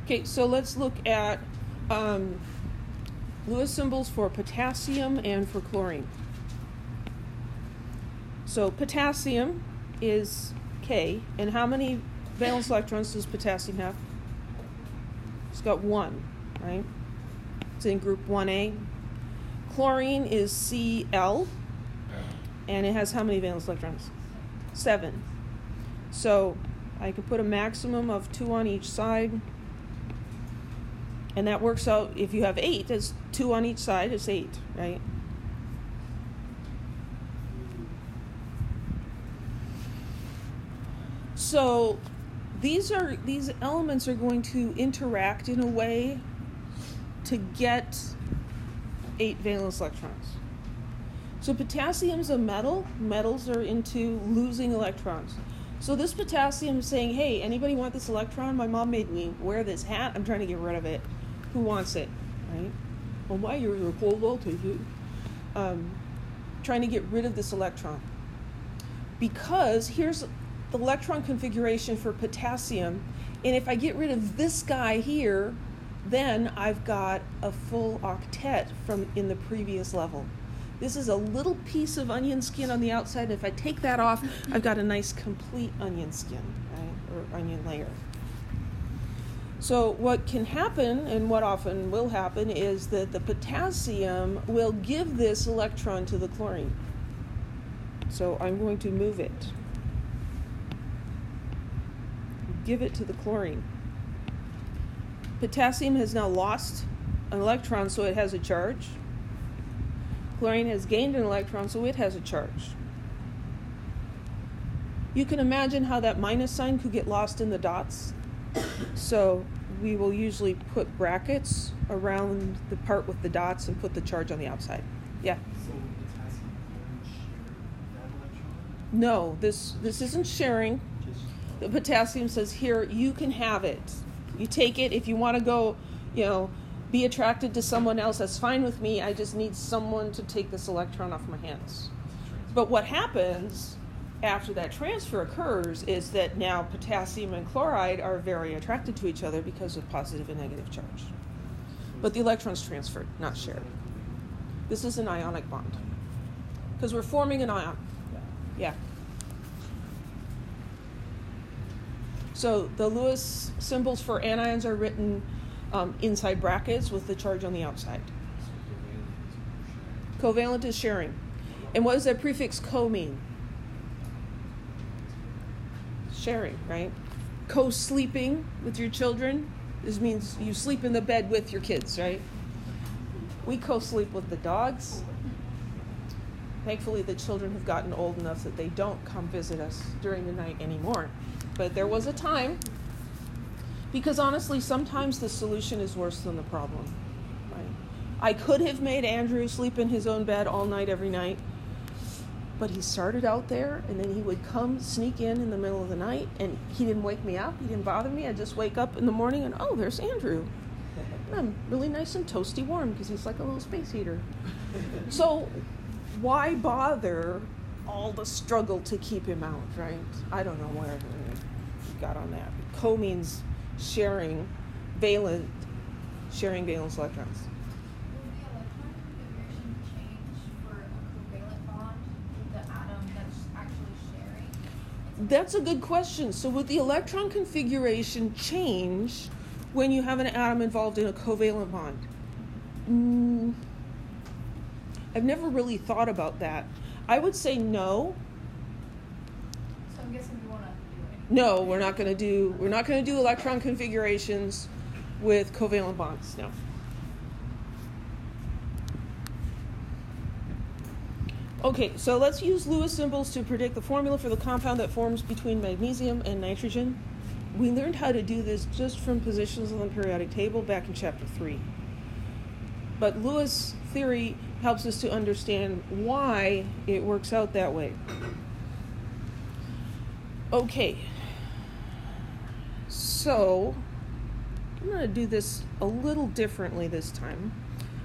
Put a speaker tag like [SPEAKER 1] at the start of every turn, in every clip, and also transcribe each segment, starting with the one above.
[SPEAKER 1] Okay, so let's look at Lewis symbols for potassium and for chlorine. So potassium is K, and how many valence electrons does potassium have? It's got 1, right? It's in group 1A. Chlorine is Cl, and it has how many valence electrons? 7. So I could put a maximum of 2 on each side, and that works out, if you have 8, it's 2 on each side, it's 8, right? So these elements are going to interact in a way to get 8 valence electrons. So potassium's a metal. Metals are into losing electrons. So this potassium is saying, hey, anybody want this electron? My mom made me wear this hat. I'm trying to get rid of it. Who wants it, right? Well, why? You're cold, I'll take it. Trying to get rid of this electron. Because here's the electron configuration for potassium, and if I get rid of this guy here, then I've got a full octet from in the previous level. This is a little piece of onion skin on the outside, and if I take that off, I've got a nice complete onion skin, right, or onion layer. So what can happen, and what often will happen, is that the potassium will give this electron to the chlorine. So I'm going to move it. Give it to the chlorine. Potassium has now lost an electron, so it has a charge. Chlorine has gained an electron, so it has a charge. You can imagine how that minus sign could get lost in the dots. So we will usually put brackets around the part with the dots and put the charge on the outside. Yeah?
[SPEAKER 2] So potassium won't share that electron?
[SPEAKER 1] No, this isn't sharing. The potassium says, here, you can have it. You take it. If you want to go, be attracted to someone else, that's fine with me. I just need someone to take this electron off my hands. But what happens after that transfer occurs is that now potassium and chloride are very attracted to each other because of positive and negative charge. But the electron's transferred, not shared. This is an ionic bond because we're forming an ion. Yeah. So the Lewis symbols for anions are written inside brackets with the charge on the outside. Covalent is sharing. And what does that prefix co mean? Sharing, right? Co-sleeping with your children. This means you sleep in the bed with your kids, right? We co-sleep with the dogs. Thankfully, the children have gotten old enough that they don't come visit us during the night anymore. But there was a time, because honestly, sometimes the solution is worse than the problem. Right? I could have made Andrew sleep in his own bed all night, every night, but he started out there, and then he would come sneak in the middle of the night, and he didn't wake me up, he didn't bother me. I'd just wake up in the morning, and oh, there's Andrew. And I'm really nice and toasty warm, because he's like a little space heater. So why bother all the struggle to keep him out, right? I don't know where we got on that. Co means sharing valence electrons.
[SPEAKER 3] Will the electron configuration change for a covalent bond with the atom that's actually sharing?
[SPEAKER 1] That's a good question. So would the electron configuration change when you have an atom involved in a covalent bond? I've never really thought about that. I would say no.
[SPEAKER 3] So I'm guessing we won't have to do it.
[SPEAKER 1] No, we're not going to do electron configurations with covalent bonds. No. Okay, so let's use Lewis symbols to predict the formula for the compound that forms between magnesium and nitrogen. We learned how to do this just from positions on the periodic table back in chapter 3. But Lewis theory helps us to understand why it works out that way. Okay, so I'm going to do this a little differently this time.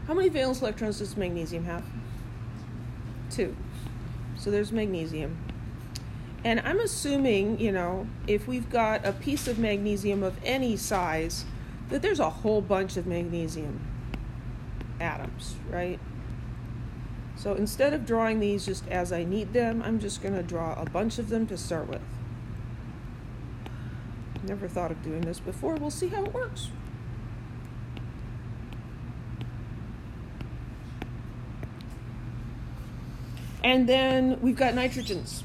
[SPEAKER 1] How many valence electrons does magnesium have? 2. So there's magnesium. And I'm assuming, if we've got a piece of magnesium of any size, that there's a whole bunch of magnesium atoms, right? So instead of drawing these just as I need them, I'm just going to draw a bunch of them to start with. Never thought of doing this before. We'll see how it works. And then we've got nitrogens.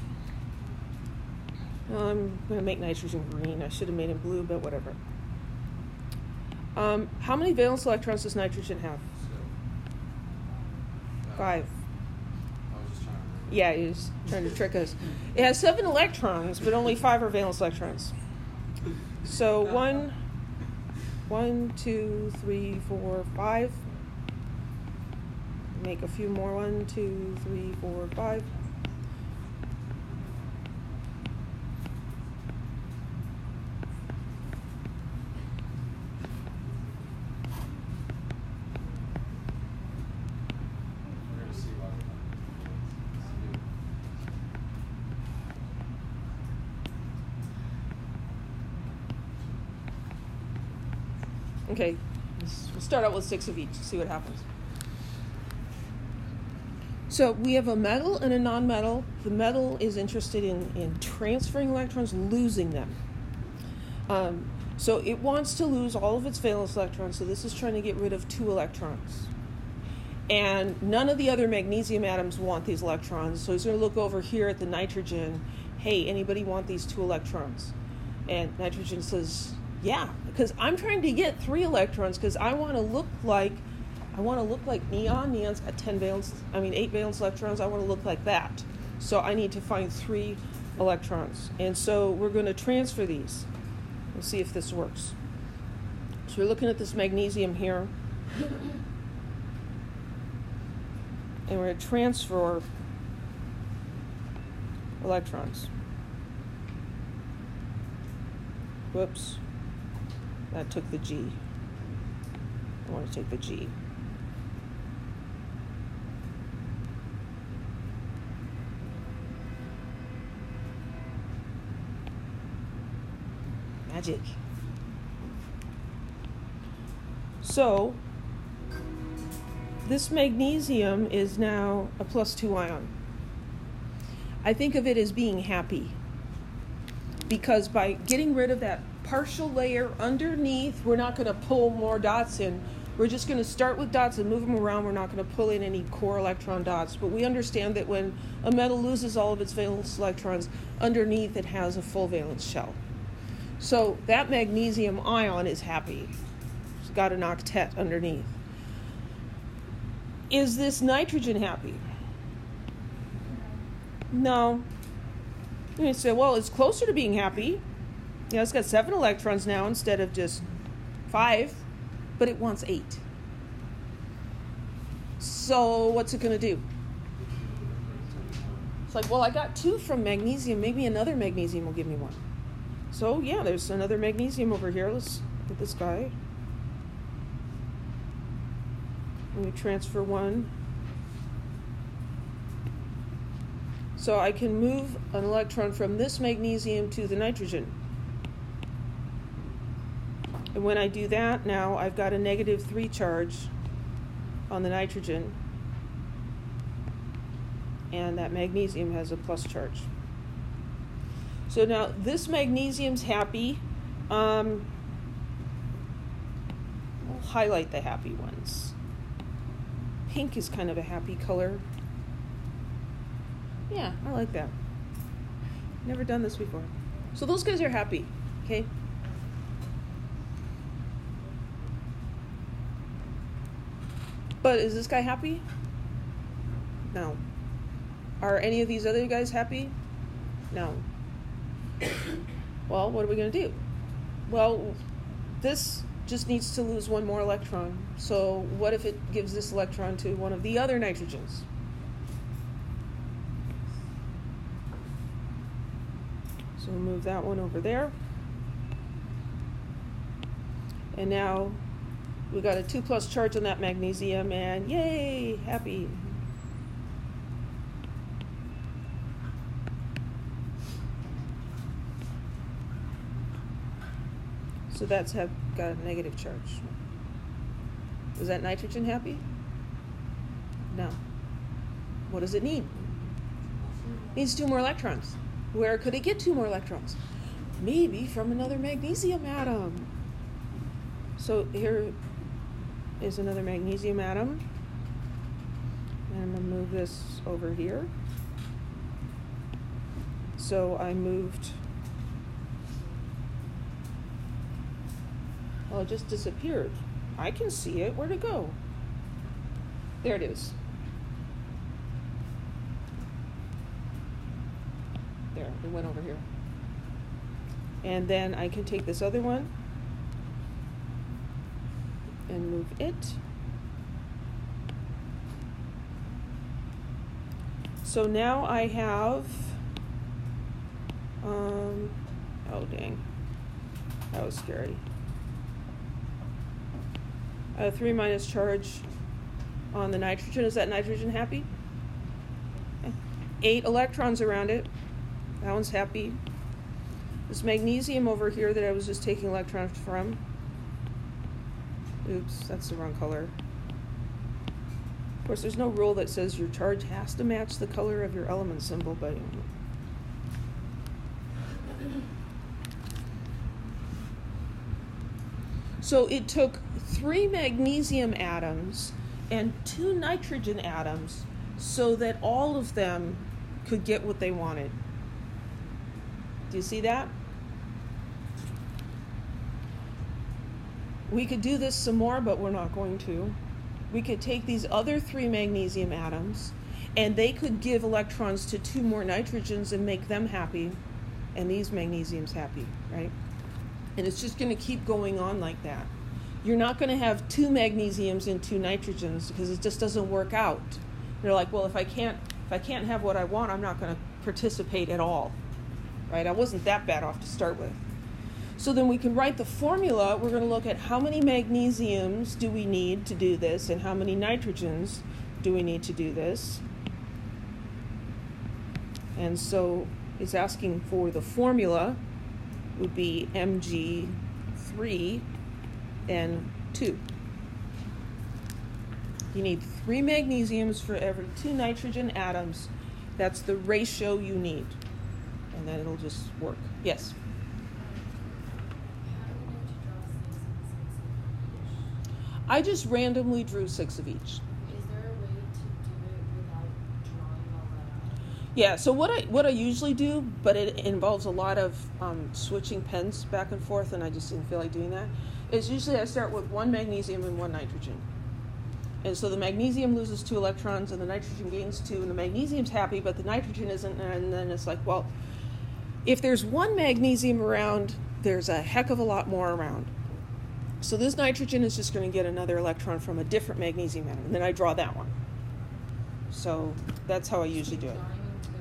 [SPEAKER 1] I'm going to make nitrogen green. I should have made it blue, but whatever. How many valence electrons does nitrogen have? 5.
[SPEAKER 4] I was just trying to.
[SPEAKER 1] Yeah, he's trying to trick us. It has 7 electrons, but only 5 are valence electrons. So 1, 2, 3, 4, 5. Make a few more. 1, 2, 3, 4, 5.
[SPEAKER 4] We're going to see why
[SPEAKER 1] Okay, we'll start out with 6 of each, see what happens. So we have a metal and a non-metal. The metal is interested in transferring electrons, losing them. So it wants to lose all of its valence electrons, so this is trying to get rid of 2 electrons. And none of the other magnesium atoms want these electrons, so he's going to look over here at the nitrogen. Hey, anybody want these 2 electrons? And nitrogen says, yeah, because I'm trying to get 3 electrons because I want to look like neon. Neon's got 8 valence electrons. I want to look like that. So I need to find 3 electrons. And so we're going to transfer these. We'll see if this works. So we're looking at this magnesium here. And we're going to transfer electrons. Whoops. That took the G. I want to take the G. Magic. So, this magnesium is now a +2 ion. I think of it as being happy, because by getting rid of that partial layer underneath, we're not going to pull more dots in. We're just going to start with dots and move them around. We're not going to pull in any core electron dots. But we understand that when a metal loses all of its valence electrons, underneath it has a full valence shell. So that magnesium ion is happy. It's got an octet underneath. Is this nitrogen happy? No. You may say, well, it's closer to being happy. It's got 7 electrons now instead of just 5, but it wants 8. So what's it going to do? It's like, well, I got 2 from magnesium. Maybe another magnesium will give me 1. So yeah, there's another magnesium over here. Let's look at this guy. Let me transfer 1. So I can move an electron from this magnesium to the nitrogen. And when I do that, now I've got a -3 charge on the nitrogen. And that magnesium has a plus charge. So now this magnesium's happy. We'll highlight the happy ones. Pink is kind of a happy color. Yeah, I like that. Never done this before. So those guys are happy, okay? But is this guy happy? No. Are any of these other guys happy? No. Well, what are we going to do? Well, this just needs to lose 1 more electron. So what if it gives this electron to one of the other nitrogens? So we'll move that one over there. And now we got a 2+ charge on that magnesium, and yay, happy. So that's got a negative charge. Is that nitrogen happy? No. What does it need? It needs 2 more electrons. Where could it get 2 more electrons? Maybe from another magnesium atom. So here is another magnesium atom. And I'm going to move this over here. So I moved... Well, it just disappeared. I can see it. Where'd it go? There it is. There, it went over here. And then I can take this other one and move it. So now I have, oh dang, that was scary. I have 3 minus charge on the nitrogen. Is that nitrogen happy? Okay. 8 electrons around it. That one's happy. This magnesium over here that I was just taking electrons from. Oops, that's the wrong color. Of course, there's no rule that says your charge has to match the color of your element symbol, but so it took 3 magnesium atoms and 2 nitrogen atoms so that all of them could get what they wanted. Do you see that? We could do this some more, but we're not going to. We could take these other 3 magnesium atoms, and they could give electrons to 2 more nitrogens and make them happy, and these magnesiums happy, right? And it's just going to keep going on like that. You're not going to have 2 magnesiums and 2 nitrogens because it just doesn't work out. They're like, well, if I can't have what I want, I'm not going to participate at all, right? I wasn't that bad off to start with. So then we can write the formula. We're going to look at how many magnesiums do we need to do this and how many nitrogens do we need to do this. And so it's asking for the formula would be Mg3 and 2. You need 3 magnesiums for every 2 nitrogen atoms. That's the ratio you need. And then it'll just work. Yes? I just randomly drew 6 of each.
[SPEAKER 5] Is there a way to do it without drawing all that out?
[SPEAKER 1] Yeah, so what I usually do, but it involves a lot of switching pens back and forth, and I just didn't feel like doing that, is usually I start with 1 magnesium and 1 nitrogen. And so the magnesium loses 2 electrons, and the nitrogen gains 2, and the magnesium's happy, but the nitrogen isn't, and then it's like, well, if there's 1 magnesium around, there's a heck of a lot more around. So this nitrogen is just going to get another electron from a different magnesium atom, and then I draw that one. So that's how I usually do it.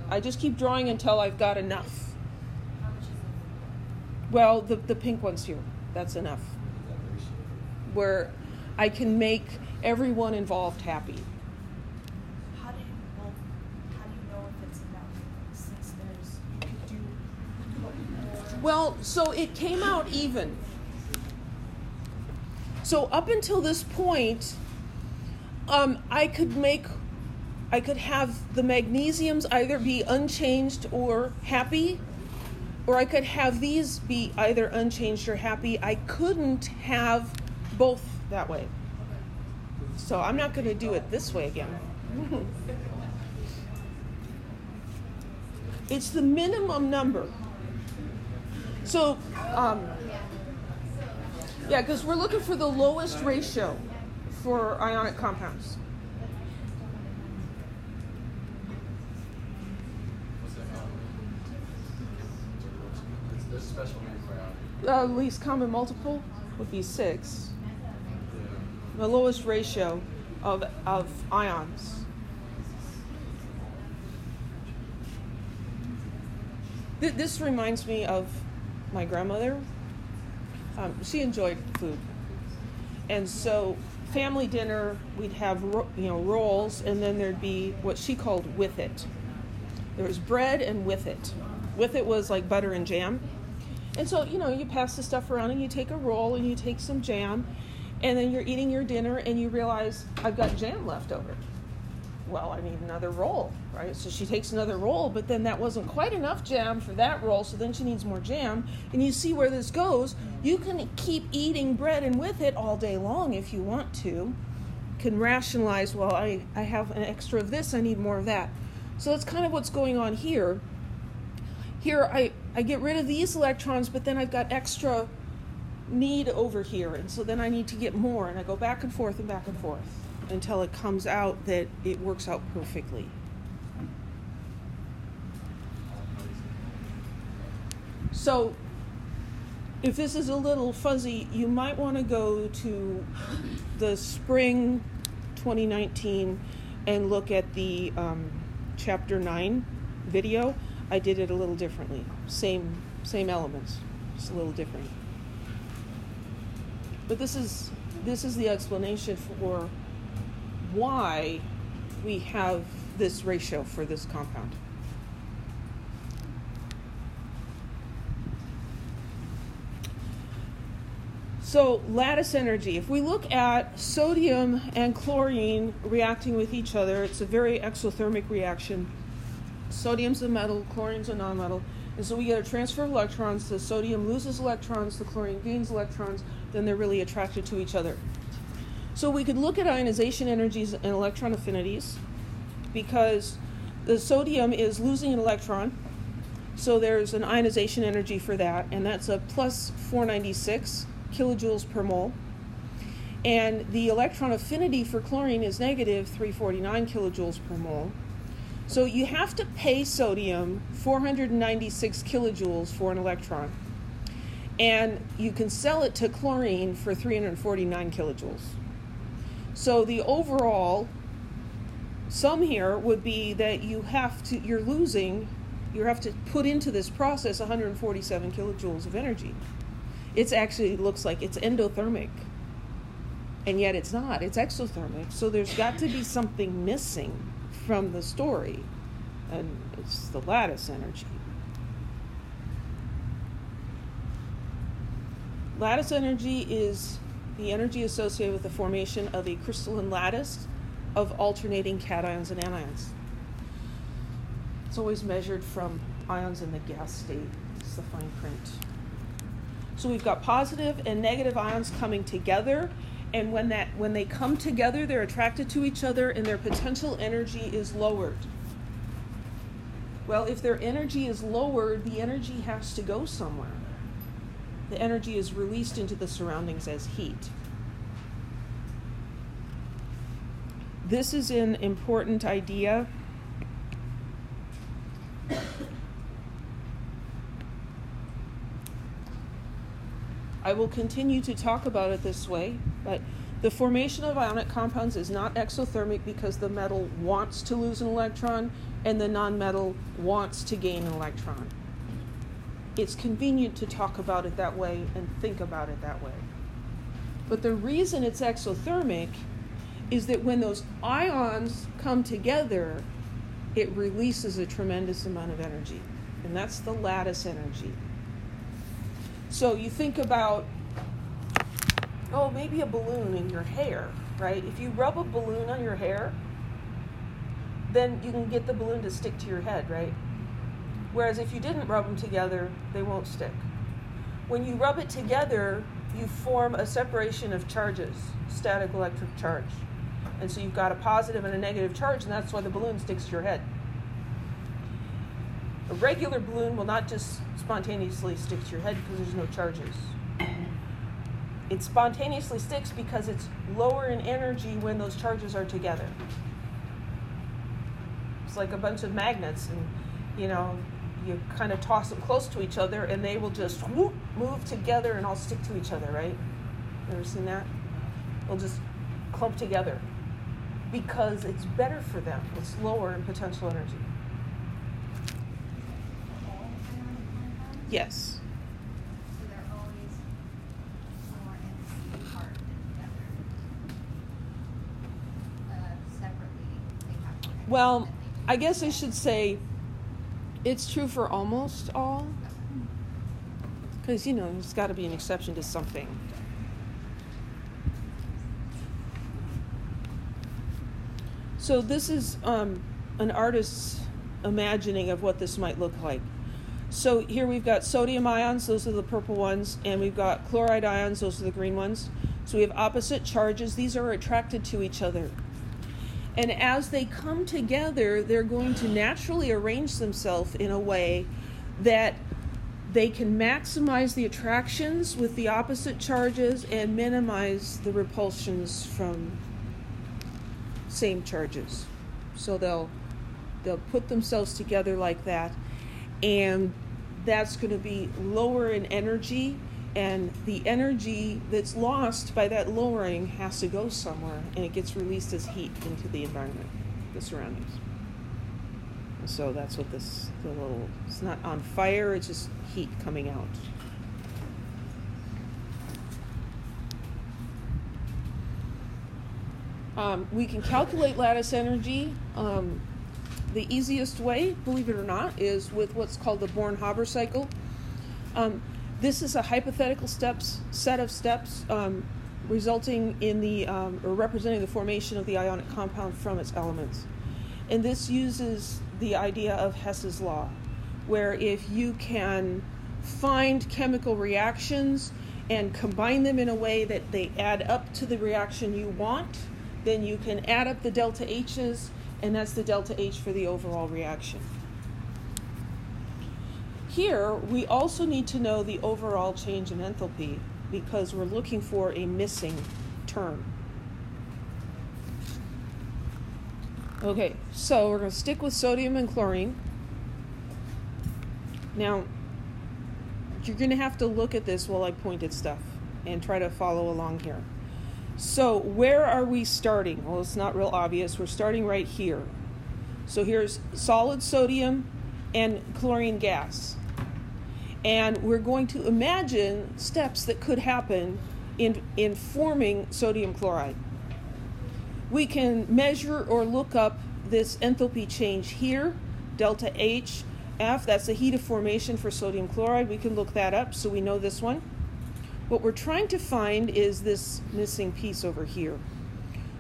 [SPEAKER 1] I just keep drawing until I've got enough.
[SPEAKER 5] How much is it?
[SPEAKER 1] Well, the pink one's here. That's enough. Where I can make everyone involved happy.
[SPEAKER 2] How do you know if it's enough? Since you could do more.
[SPEAKER 1] Well, so it came out even. So up until this point, I could have the magnesiums either be unchanged or happy, or I could have these be either unchanged or happy. I couldn't have both that way. So I'm not going to do it this way again. It's the minimum number. So, yeah, because we're looking for the lowest ratio for ionic compounds.
[SPEAKER 4] What's that called? There's a special name for ionic.
[SPEAKER 1] Least common multiple would be 6.
[SPEAKER 4] Yeah.
[SPEAKER 1] The lowest ratio of ions. This reminds me of my grandmother. She enjoyed food, and so family dinner we'd have rolls, and then there'd be what she called with it. There was bread and with it. With it was like butter and jam, And so, you pass the stuff around and you take a roll and you take some jam, and then you're eating your dinner and you realize, I've got jam left over. Well, I need another roll, right? So she takes another roll, but then that wasn't quite enough jam for that roll, so then she needs more jam. And you see where this goes. You can keep eating bread and with it all day long if you want to. You can rationalize, well, I have an extra of this, I need more of that. So that's kind of what's going on here. Here, I get rid of these electrons, but then I've got extra need over here, and so then I need to get more, and I go back and forth until it comes out that it works out perfectly. So if this is a little fuzzy, you might want to go to the spring 2019 and look at the chapter 9 video. I did it a little differently. Same elements, just a little different. But this is the explanation for why we have this ratio for this compound. So lattice energy. If we look at sodium and chlorine reacting with each other, it's a very exothermic reaction. Sodium's a metal, chlorine's a nonmetal. And so we get a transfer of electrons. The sodium loses electrons, the chlorine gains electrons, then they're really attracted to each other. So we could look at ionization energies and electron affinities because the sodium is losing an electron. So there's an ionization energy for that, and that's a plus 496 kilojoules per mole. And the electron affinity for chlorine is negative 349 kilojoules per mole. So you have to pay sodium 496 kilojoules for an electron. And you can sell it to chlorine for 349 kilojoules. So the overall sum here would be that you have to put into this process 147 kilojoules of energy. It actually looks like it's endothermic. And yet it's not, it's exothermic. So there's got to be something missing from the story, and it's the lattice energy. Lattice energy is the energy associated with the formation of a crystalline lattice of alternating cations and anions. It's always measured from ions in the gas state. It's the fine print. So we've got positive and negative ions coming together, and when they come together, they're attracted to each other and their potential energy is lowered. Well, if their energy is lowered, the energy has to go somewhere. The energy is released into the surroundings as heat. This is an important idea. I will continue to talk about it this way, but the formation of ionic compounds is not exothermic because the metal wants to lose an electron and the nonmetal wants to gain an electron. It's convenient to talk about it that way and think about it that way. But the reason it's exothermic is that when those ions come together, it releases a tremendous amount of energy, and that's the lattice energy. So you think about, maybe a balloon in your hair, right? If you rub a balloon on your hair, then you can get the balloon to stick to your head, right? Whereas if you didn't rub them together, they won't stick. When you rub it together, you form a separation of charges, static electric charge. And so you've got a positive and a negative charge, and that's why the balloon sticks to your head. A regular balloon will not just spontaneously stick to your head because there's no charges. It spontaneously sticks because it's lower in energy when those charges are together. It's like a bunch of magnets, and you kind of toss them close to each other and they will just move together and all stick to each other, right? You ever seen that? They'll just clump together because it's better for them. It's lower in potential energy. Yes.
[SPEAKER 3] So they're always more in apart than together. Separately, they have more energy.
[SPEAKER 1] Well, I guess I should say it's true for almost all. Because, you know, there's got to be an exception to something. So this is an artist's imagining of what this might look like. So here we've got sodium ions, those are the purple ones, and we've got chloride ions, those are the green ones. So we have opposite charges. These are attracted to each other. And as they come together, they're going to naturally arrange themselves in a way that they can maximize the attractions with the opposite charges and minimize the repulsions from same charges. So they'll put themselves together like that, and that's going to be lower in energy, and the energy that's lost by that lowering has to go somewhere, and it gets released as heat into the environment, the surroundings. And so that's what it's not on fire, it's just heat coming out. We can calculate lattice energy. The easiest way, believe it or not, is with what's called the Born-Haber cycle. This is a hypothetical set of steps resulting in or representing the formation of the ionic compound from its elements. And this uses the idea of Hess's law, where if you can find chemical reactions and combine them in a way that they add up to the reaction you want, then you can add up the delta H's, and that's the delta H for the overall reaction. Here, we also need to know the overall change in enthalpy because we're looking for a missing term. Okay, so we're going to stick with sodium and chlorine. Now, you're going to have to look at this while I point at stuff and try to follow along here. So where are we starting? Well, it's not real obvious. We're starting right here. So here's solid sodium and chlorine gas. And we're going to imagine steps that could happen in forming sodium chloride. We can measure or look up this enthalpy change here, delta H, F, that's the heat of formation for sodium chloride. We can look that up, so we know this one. What we're trying to find is this missing piece over here.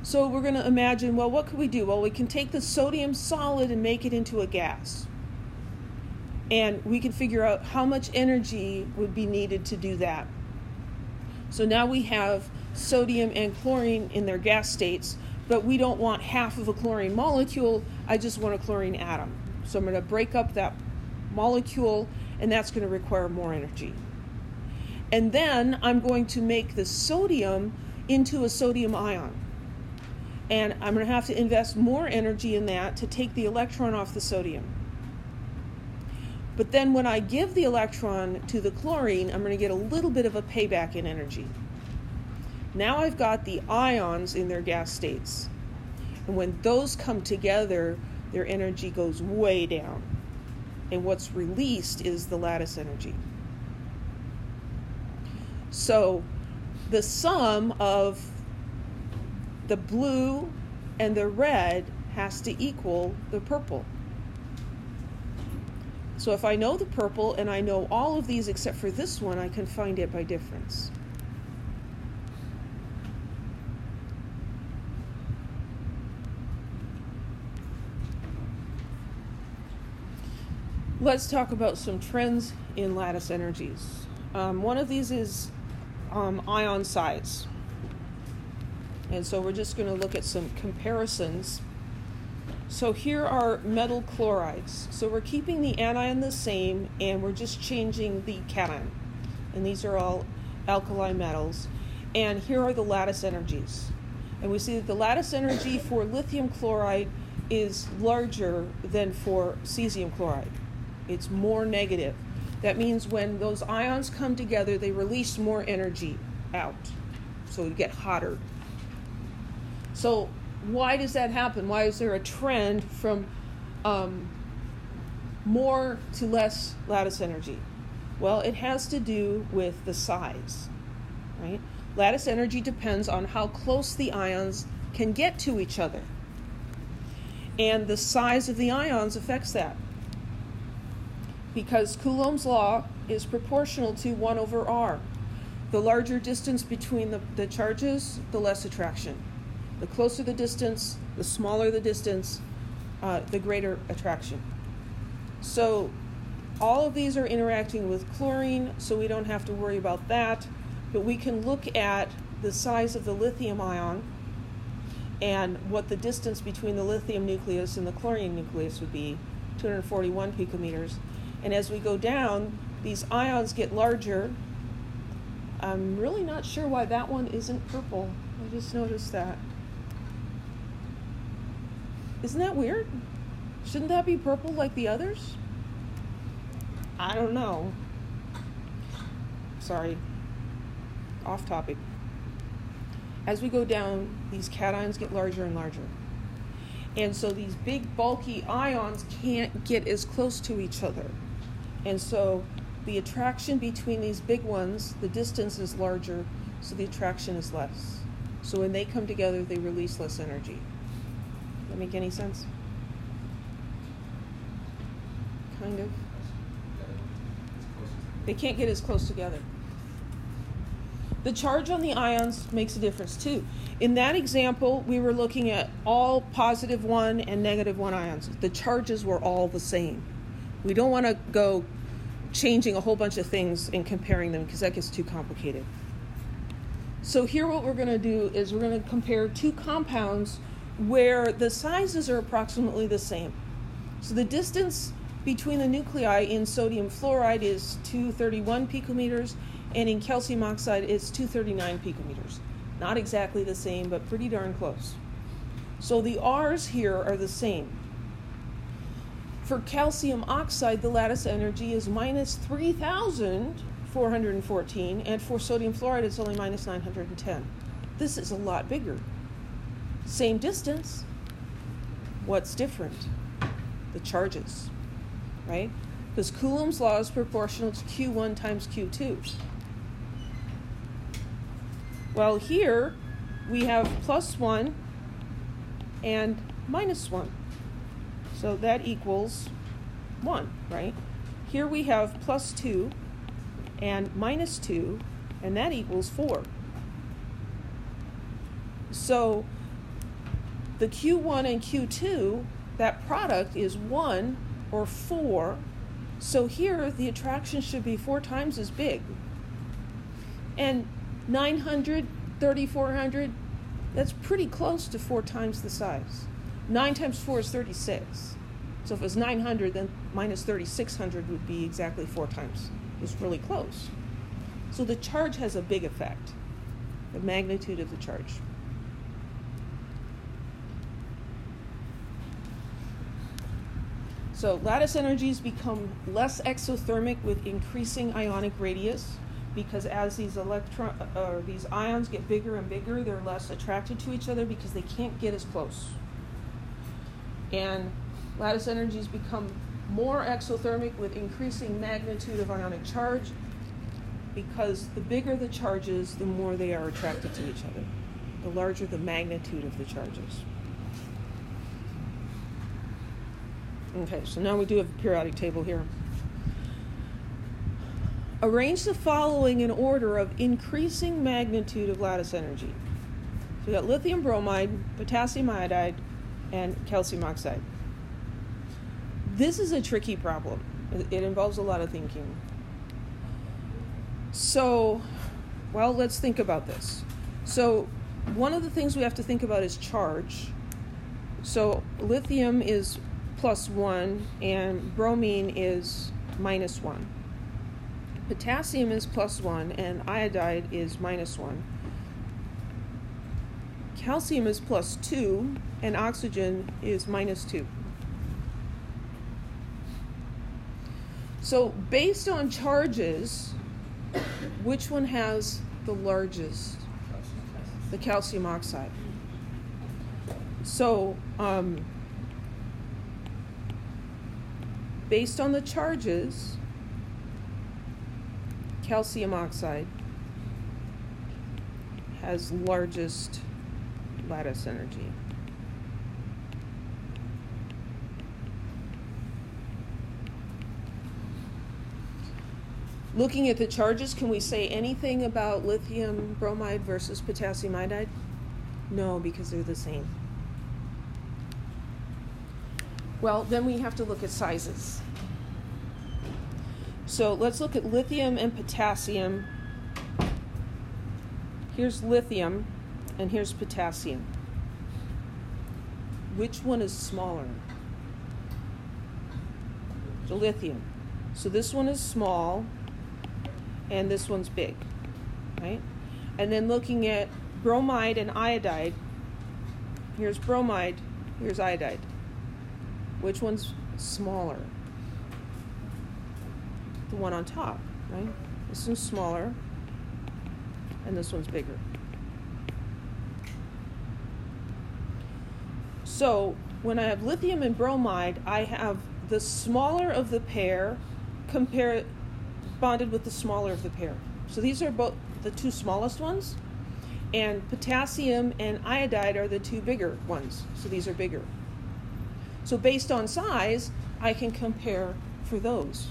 [SPEAKER 1] So we're going to imagine, well, what could we do? Well, we can take the sodium solid and make it into a gas. And we can figure out how much energy would be needed to do that. So now we have sodium and chlorine in their gas states, but we don't want half of a chlorine molecule, I just want a chlorine atom. So I'm going to break up that molecule, and that's going to require more energy. And then I'm going to make the sodium into a sodium ion. And I'm going to have to invest more energy in that to take the electron off the sodium. But then when I give the electron to the chlorine, I'm going to get a little bit of a payback in energy. Now I've got the ions in their gas states. And when those come together, their energy goes way down. And what's released is the lattice energy. So the sum of the blue and the red has to equal the purple. So if I know the purple and I know all of these except for this one, I can find it by difference. Let's talk about some trends in lattice energies. One of these is ion size. And so we're just going to look at some comparisons. So here are metal chlorides. So we're keeping the anion the same, and we're just changing the cation. And these are all alkali metals. And here are the lattice energies. And we see that the lattice energy for lithium chloride is larger than for cesium chloride. It's more negative. That means when those ions come together, they release more energy out. So you get hotter. So why does that happen? Why is there a trend from more to less lattice energy? Well, it has to do with the size, right? Lattice energy depends on how close the ions can get to each other. And the size of the ions affects that. Because Coulomb's law is proportional to 1 over r. The larger distance between the charges, the less attraction. The closer the distance, the smaller the distance, the greater attraction. So all of these are interacting with chlorine, so we don't have to worry about that. But we can look at the size of the lithium ion and what the distance between the lithium nucleus and the chlorine nucleus would be, 241 picometers. And as we go down, these ions get larger. I'm really not sure why that one isn't purple. I just noticed that. Isn't that weird? Shouldn't that be purple like the others? I don't know. Sorry. Off topic. As we go down, these cations get larger and larger. And so these big bulky ions can't get as close to each other. And so the attraction between these big ones, the distance is larger, so the attraction is less. So when they come together, they release less energy. Does that make any sense? Kind of. They can't get as close together. The charge on the ions makes a difference too. In that example, we were looking at all positive 1 and negative 1 ions. The charges were all the same. We don't want to go changing a whole bunch of things and comparing them because that gets too complicated. So here what we're going to do is we're going to compare two compounds where the sizes are approximately the same. So the distance between the nuclei in sodium fluoride is 231 picometers, and in calcium oxide it's 239 picometers. Not exactly the same, but pretty darn close. So the R's here are the same. For calcium oxide, the lattice energy is minus 3,414, and for sodium fluoride, it's only minus 910. This is a lot bigger. Same distance. What's different? The charges, right? Because Coulomb's law is proportional to Q1 times Q2. Well, here we have plus 1 and minus 1. So that equals 1, right? Here we have plus 2 and minus 2, and that equals 4. So the Q1 and Q2, that product is 1 or 4. So here the attraction should be 4 times as big. And 900, 3,400, that's pretty close to 4 times the size. 9 times 4 is 36. So if it was 900, then minus 3,600 would be exactly 4 times. It's really close. So the charge has a big effect, the magnitude of the charge. So lattice energies become less exothermic with increasing ionic radius, because as these these ions get bigger and bigger, they're less attracted to each other because they can't get as close. And lattice energies become more exothermic with increasing magnitude of ionic charge, because the bigger the charges, the more they are attracted to each other, the larger the magnitude of the charges. Okay, so now we do have a periodic table here. Arrange the following in order of increasing magnitude of lattice energy. So we got lithium bromide, potassium iodide, and calcium oxide. This is a tricky problem. It involves a lot of thinking. So, well, let's think about this. So one of the things we have to think about is charge. So lithium is plus 1 and bromine is minus 1. Potassium is plus 1 and iodide is minus 1. Calcium is plus 2 and oxygen is minus 2. So based on charges, which one has the largest? The calcium oxide. So based on the charges, calcium oxide has largest lattice energy. Looking at the charges, can we say anything about lithium bromide versus potassium iodide? No, because they're the same. Well, then we have to look at sizes. So let's look at lithium and potassium. Here's lithium, and here's potassium. Which one is smaller? The lithium. So this one is small, and this one's big, right? And then looking at bromide and iodide, here's bromide, here's iodide. Which one's smaller? The one on top, right? This one's smaller, and this one's bigger. So when I have lithium and bromide, I have the smaller of the pair bonded with the smaller of the pair. So these are both the two smallest ones, and potassium and iodide are the two bigger ones. So these are bigger. So based on size, I can compare for those.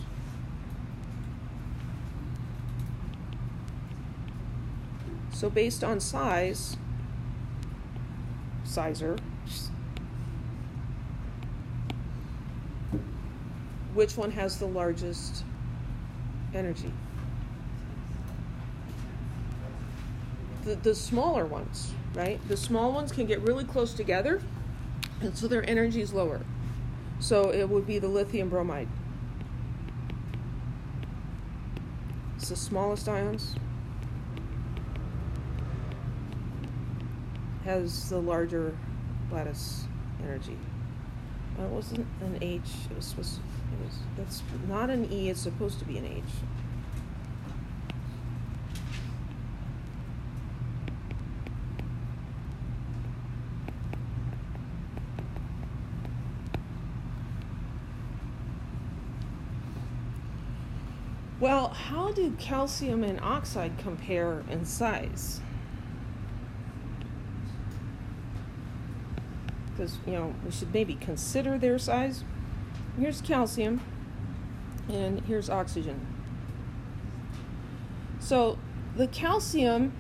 [SPEAKER 1] So based on size, which one has the largest energy? The smaller ones, right? The small ones can get really close together, and so their energy is lower. So it would be the lithium bromide. It's the smallest ions. Has the larger lattice energy. It wasn't an H. That's not an E. It's supposed to be an H. Well, how do calcium and oxide compare in size? Because, we should maybe consider their size. Here's calcium, and here's oxygen. So the calcium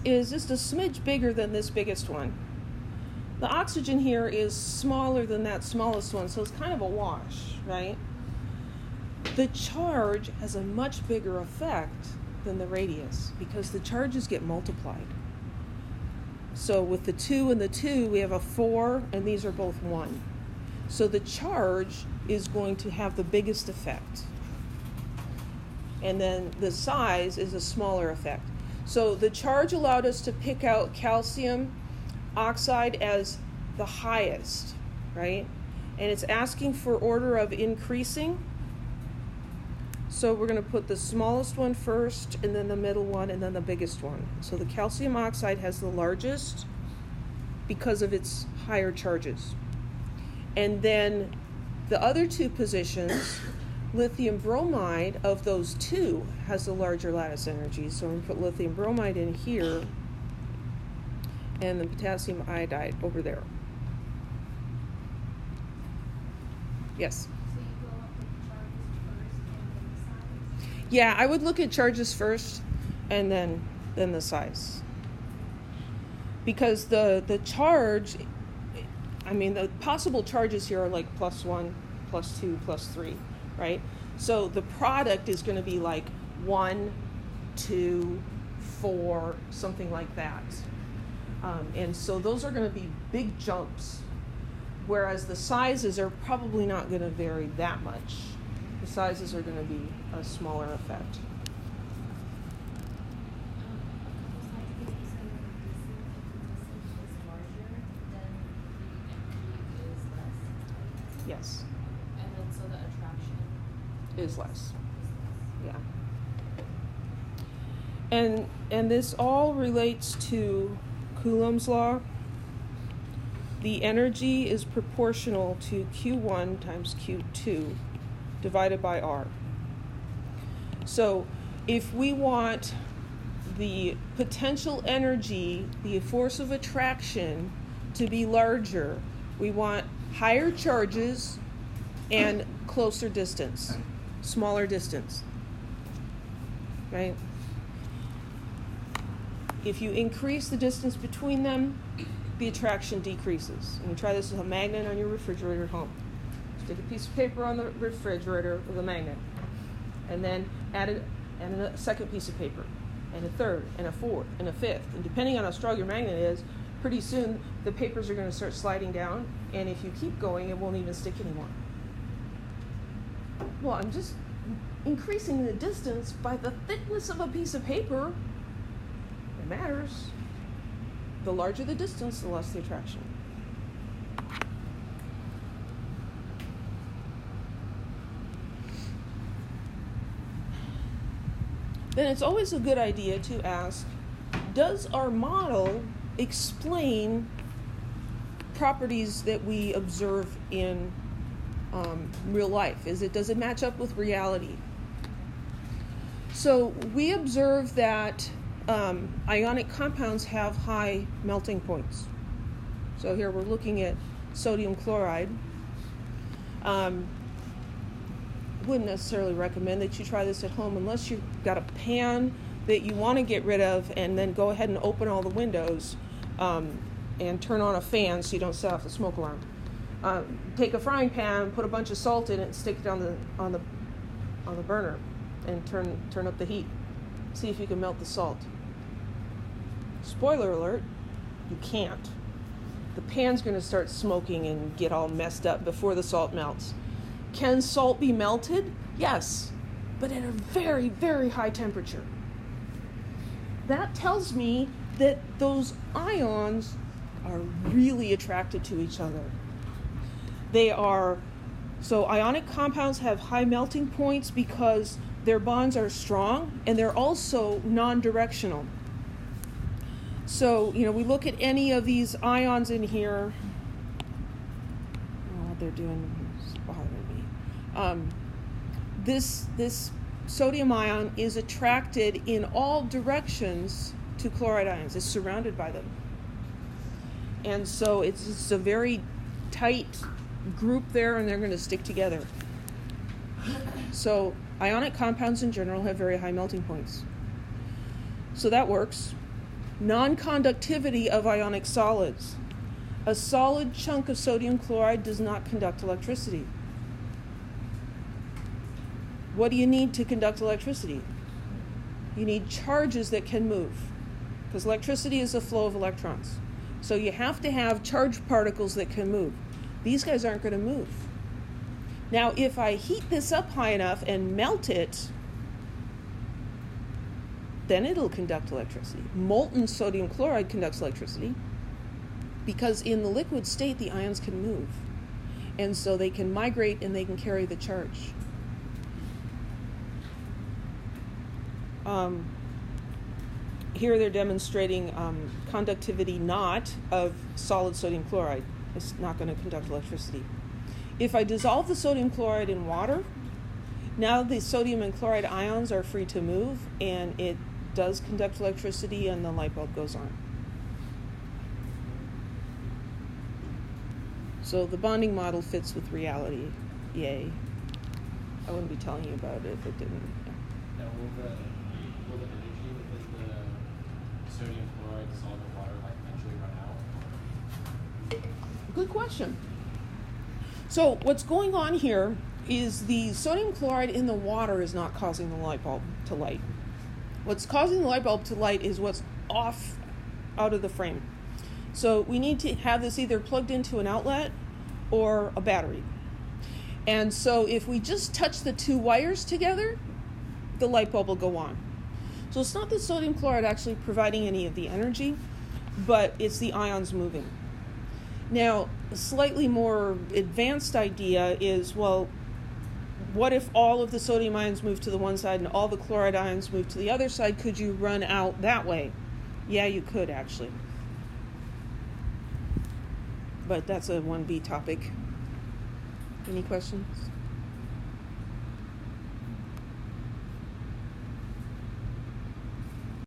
[SPEAKER 1] is just a smidge bigger than this biggest one. The oxygen here is smaller than that smallest one, so it's kind of a wash, right? The charge has a much bigger effect than the radius because the charges get multiplied. So with the 2 and the 2, we have a 4, and these are both 1. So the charge is going to have the biggest effect. And then the size is a smaller effect. So the charge allowed us to pick out calcium oxide as the highest, right? And it's asking for order of increasing. So we're going to put the smallest one first, and then the middle one, and then the biggest one. So the calcium oxide has the largest because of its higher charges. And then the other two positions, lithium bromide of those two has the larger lattice energy. So I'm going to put lithium bromide in here, and the potassium iodide over there. Yes? Yeah, I would look at charges first and then the size. Because the charge, the possible charges here are like +1, +2, +3, right? So the product is going to be like 1, 2, 4, something like that. And so those are going to be big jumps, whereas the sizes are probably not going to vary that much. The sizes are going to be a smaller effect. Yes.
[SPEAKER 5] And then so the attraction
[SPEAKER 1] Is less. Yeah. And this all relates to Coulomb's law. The energy is proportional to Q1 times Q2 divided by R. So if we want the potential energy, the force of attraction, to be larger, we want higher charges and closer distance, smaller distance. right? If you increase the distance between them, the attraction decreases. And you try this with a magnet on your refrigerator at home. Stick a piece of paper on the refrigerator with a magnet, and then add a second piece of paper, and a third, and a fourth, and a fifth. And depending on how strong your magnet is, pretty soon the papers are going to start sliding down, and if you keep going, it won't even stick anymore. Well, I'm just increasing the distance by the thickness of a piece of paper. It matters. The larger the distance, the less the attraction. Then it's always a good idea to ask, does our model explain properties that we observe in real life? Does it match up with reality? So we observe that ionic compounds have high melting points. So here we're looking at sodium chloride. Wouldn't necessarily recommend that you try this at home unless you've got a pan that you want to get rid of, and then go ahead and open all the windows and turn on a fan so you don't set off the smoke alarm. Take a frying pan, put a bunch of salt in it, and stick it on the burner, and turn up the heat. See if you can melt the salt. Spoiler alert, you can't. The pan's going to start smoking and get all messed up before the salt melts. Can salt be melted? Yes, but at a very, very high temperature. That tells me that those ions are really attracted to each other. So ionic compounds have high melting points because their bonds are strong, and they're also non-directional. So, we look at any of these ions in here. What they're doing is bothering me. This sodium ion is attracted in all directions to chloride ions. It's surrounded by them. And so it's a very tight group there, and they're going to stick together. So ionic compounds in general have very high melting points. So that works. Non-conductivity of ionic solids. A solid chunk of sodium chloride does not conduct electricity. What do you need to conduct electricity? You need charges that can move, because electricity is a flow of electrons. So you have to have charged particles that can move. These guys aren't going to move. Now, if I heat this up high enough and melt it, then it'll conduct electricity. Molten sodium chloride conducts electricity because in the liquid state, the ions can move. And so they can migrate and they can carry the charge. Here they're demonstrating conductivity not of solid sodium chloride. It's not going to conduct electricity. If I dissolve the sodium chloride in water, now the sodium and chloride ions are free to move, and it does conduct electricity, and the light bulb goes on. So the bonding model fits with reality. Yay. I wouldn't be telling you about it if it didn't.
[SPEAKER 4] Now, will the energy within the sodium chloride dissolved in water eventually run out?
[SPEAKER 1] Good question. So what's going on here is the sodium chloride in the water is not causing the light bulb to light. What's causing the light bulb to light is what's off out of the frame. So we need to have this either plugged into an outlet or a battery. And so if we just touch the two wires together, the light bulb will go on. So it's not the sodium chloride actually providing any of the energy, but it's the ions moving. Now, a slightly more advanced idea is, well, what if all of the sodium ions move to the one side and all the chloride ions move to the other side? Could you run out that way? Yeah, you could actually. But that's a 1B topic. Any questions?